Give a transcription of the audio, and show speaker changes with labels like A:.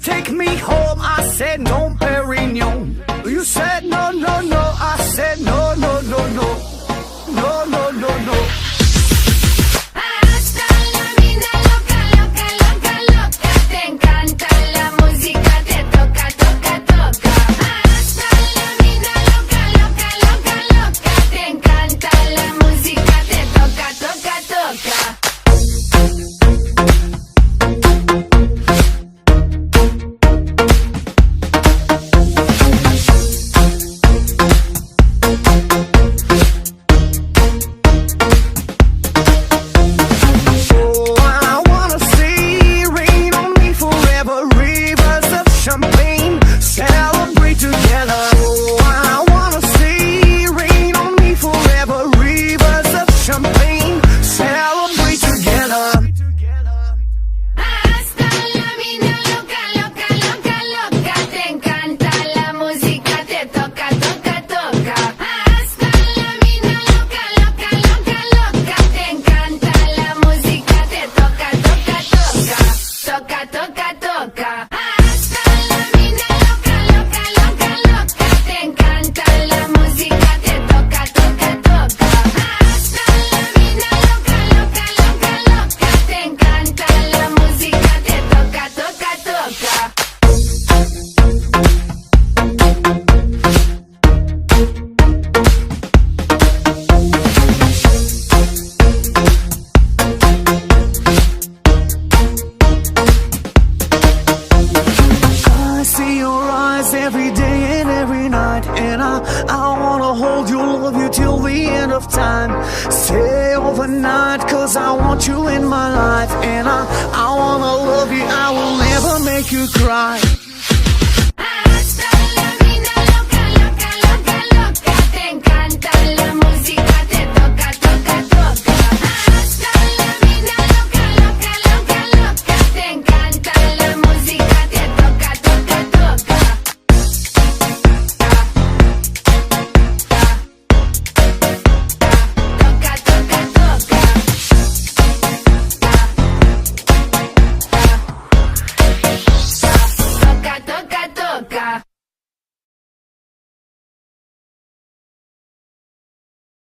A: take me home. I said no, Perignon. You said no, no, no. I said no, no, no, no. No, no, no, no.
B: Hasta la vida loca, loca, loca, loca. Te encanta la música, te toca, toca, toca. Hasta la vida loca, loca, loca, loca. Te encanta la música, te toca, toca, toca.
A: Every day and every night, and I wanna hold you, love you till the end of time. Stay overnight, cause I want you in my life, and I wanna love you, I will never make you cry.